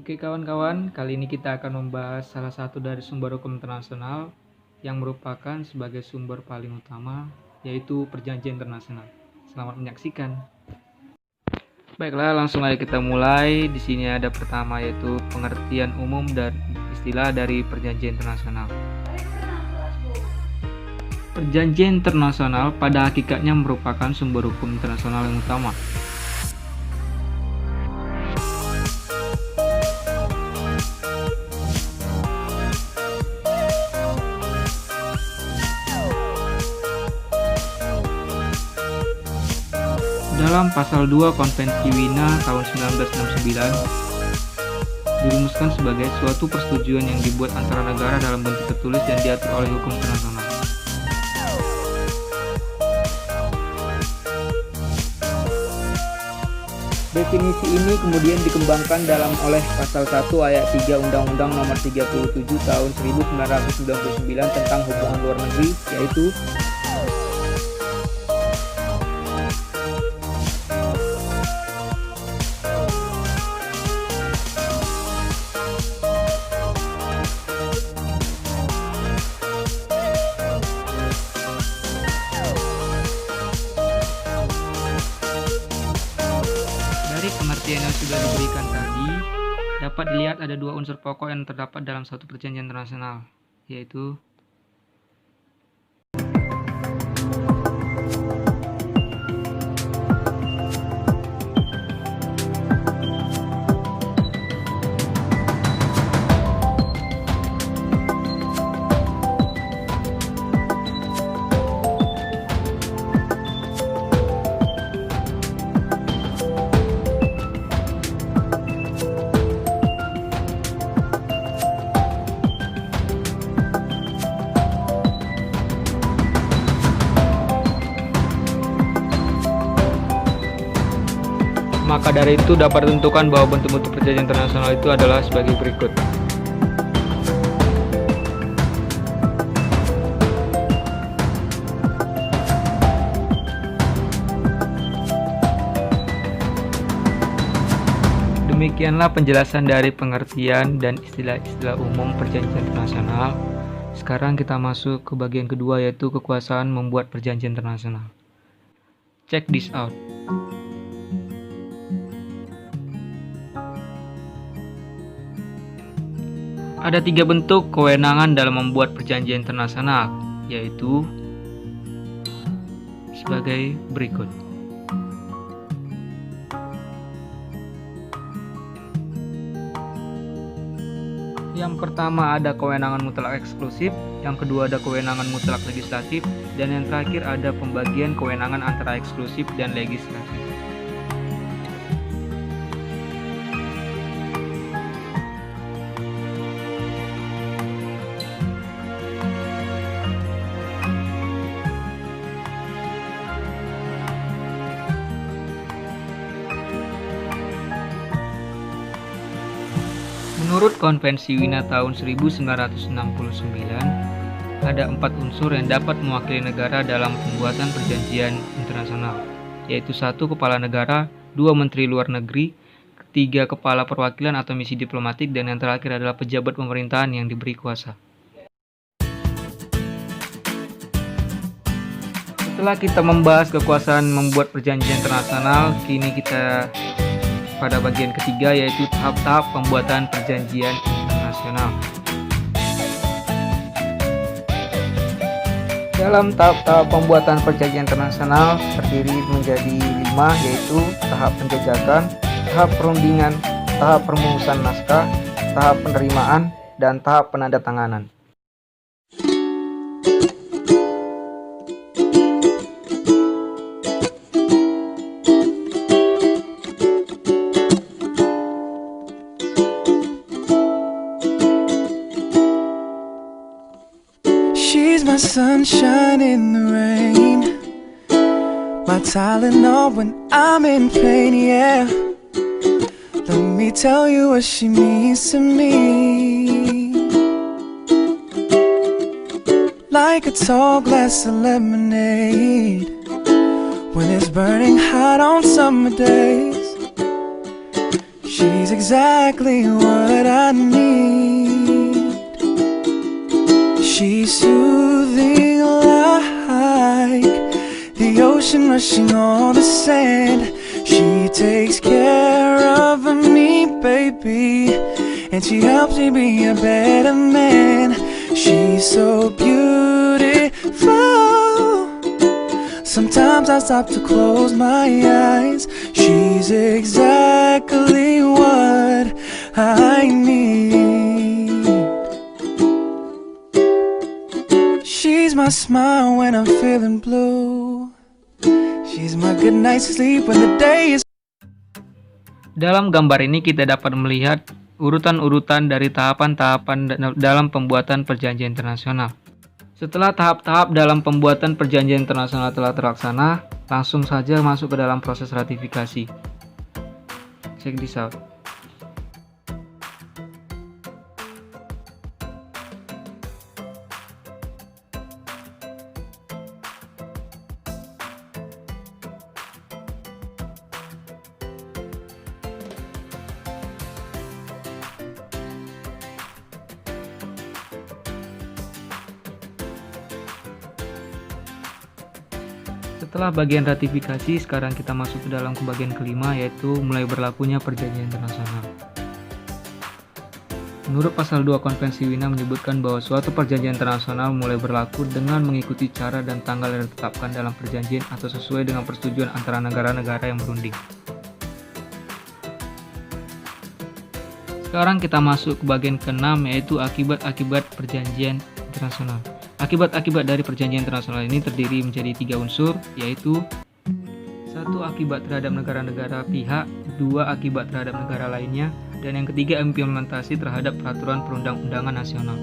Oke kawan-kawan, kali ini kita akan membahas salah satu dari sumber hukum internasional yang merupakan sebagai sumber paling utama, yaitu perjanjian internasional. Selamat menyaksikan. Baiklah, langsung aja kita mulai. Di sini ada pertama yaitu pengertian umum dan istilah dari perjanjian internasional. Perjanjian internasional pada hakikatnya merupakan sumber hukum internasional yang utama. Dalam pasal 2 Konvensi Wina tahun 1969 dirumuskan sebagai suatu persetujuan yang dibuat antara negara dalam bentuk tertulis dan diatur oleh hukum internasional. Definisi ini kemudian dikembangkan oleh pasal 1 ayat 3 Undang-Undang Nomor 37 tahun 1999 tentang hubungan luar negeri, yaitu pengertian yang sudah diberikan tadi, dapat dilihat ada dua unsur pokok yang terdapat dalam suatu perjanjian internasional, yaitu maka dari itu dapat ditentukan bahwa bentuk-bentuk perjanjian internasional itu adalah sebagai berikut. Demikianlah penjelasan dari pengertian dan istilah-istilah umum perjanjian internasional. Sekarang kita masuk ke bagian kedua, yaitu kekuasaan membuat perjanjian internasional. Check this out. Ada tiga bentuk kewenangan dalam membuat perjanjian internasional, yaitu sebagai berikut. Yang pertama ada kewenangan mutlak eksklusif, yang kedua ada kewenangan mutlak legislatif, dan yang terakhir ada pembagian kewenangan antara eksklusif dan legislatif. Menurut Konvensi Wina tahun 1969, ada 4 unsur yang dapat mewakili negara dalam pembuatan perjanjian internasional, yaitu 1. Kepala negara, 2. Menteri luar negeri, 3. Kepala perwakilan atau misi diplomatik, dan yang terakhir adalah pejabat pemerintahan yang diberi kuasa. Setelah kita membahas kekuasaan membuat perjanjian internasional, kini kita pada bagian ketiga, yaitu tahap-tahap pembuatan perjanjian internasional. Dalam tahap-tahap pembuatan perjanjian internasional terdiri menjadi 5, yaitu tahap penjajakan, tahap perundingan, tahap perumusan naskah, tahap penerimaan, dan tahap penandatanganan. She's my sunshine in the rain, my Tylenol when I'm in pain, yeah. Let me tell you what she means to me. Like a tall glass of lemonade when it's burning hot on summer days. She's exactly what I need. She's soothing like the ocean rushing on the sand. She takes care of me, baby, and she helps me be a better man. She's so beautiful. Sometimes I stop to close my eyes. She's exactly what I need. She's my smile when I'm feeling blue. She's my good night's sleep when the day is. Dalam gambar ini kita dapat melihat urutan-urutan dari tahapan-tahapan dalam pembuatan perjanjian internasional. Setelah tahap-tahap dalam pembuatan perjanjian internasional telah terlaksana, langsung saja masuk ke dalam proses ratifikasi. Check this out. Setelah bagian ratifikasi, sekarang kita masuk ke dalam bagian kelima, yaitu mulai berlakunya perjanjian internasional. Menurut pasal 2 Konvensi Wina menyebutkan bahwa suatu perjanjian internasional mulai berlaku dengan mengikuti cara dan tanggal yang ditetapkan dalam perjanjian atau sesuai dengan persetujuan antara negara-negara yang berunding. Sekarang kita masuk ke bagian ke-6, yaitu akibat-akibat perjanjian internasional. Akibat-akibat dari perjanjian internasional ini terdiri menjadi 3 unsur, yaitu 1. Akibat terhadap negara-negara pihak, 2. Akibat terhadap negara lainnya, dan yang ketiga implementasi terhadap peraturan perundang-undangan nasional.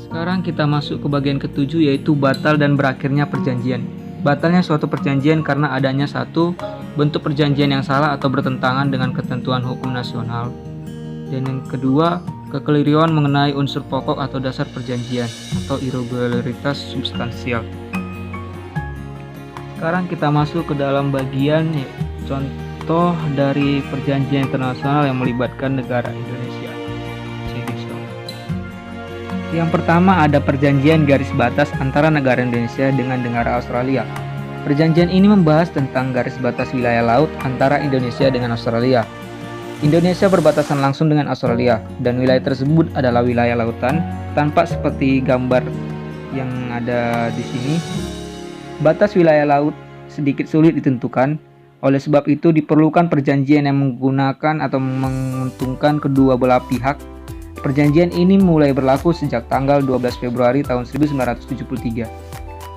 Sekarang kita masuk ke bagian ke-7, yaitu batal dan berakhirnya perjanjian. Batalnya suatu perjanjian karena adanya 1. Bentuk perjanjian yang salah atau bertentangan dengan ketentuan hukum nasional, dan yang kedua, kekeliruan mengenai unsur pokok atau dasar perjanjian atau irregularitas substansial. Sekarang kita masuk ke dalam bagian contoh dari perjanjian internasional yang melibatkan negara Indonesia. Yang pertama ada perjanjian garis batas antara negara Indonesia dengan negara Australia. Perjanjian ini membahas tentang garis batas wilayah laut antara Indonesia dengan Australia. Indonesia berbatasan langsung dengan Australia, dan wilayah tersebut adalah wilayah lautan, tampak seperti gambar yang ada di sini. Batas wilayah laut sedikit sulit ditentukan, oleh sebab itu diperlukan perjanjian yang menggunakan atau menguntungkan kedua belah pihak. Perjanjian ini mulai berlaku sejak tanggal 12 Februari tahun 1973.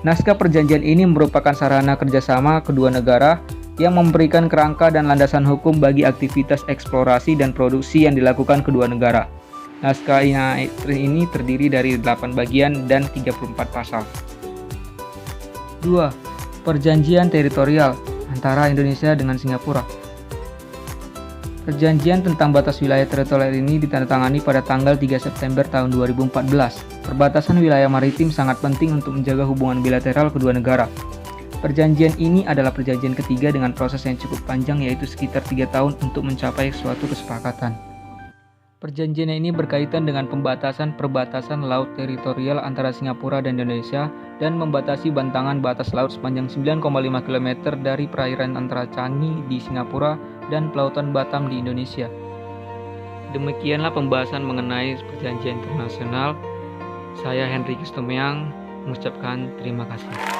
Naskah perjanjian ini merupakan sarana kerjasama kedua negara yang memberikan kerangka dan landasan hukum bagi aktivitas eksplorasi dan produksi yang dilakukan kedua negara. Naskah ini terdiri dari 8 bagian dan 34 pasal. 2. Perjanjian teritorial antara Indonesia dengan Singapura. Perjanjian tentang batas wilayah teritorial ini ditandatangani pada tanggal 3 September tahun 2014. Perbatasan wilayah maritim sangat penting untuk menjaga hubungan bilateral kedua negara. Perjanjian ini adalah perjanjian ketiga dengan proses yang cukup panjang, yaitu sekitar 3 tahun untuk mencapai suatu kesepakatan. Perjanjian ini berkaitan dengan pembatasan perbatasan laut teritorial antara Singapura dan Indonesia dan membatasi bantangan batas laut sepanjang 9,5 km dari perairan antara Changi di Singapura dan Pelautan Batam di Indonesia. Demikianlah pembahasan mengenai perjanjian internasional. Saya Henry Kristomeang mengucapkan terima kasih.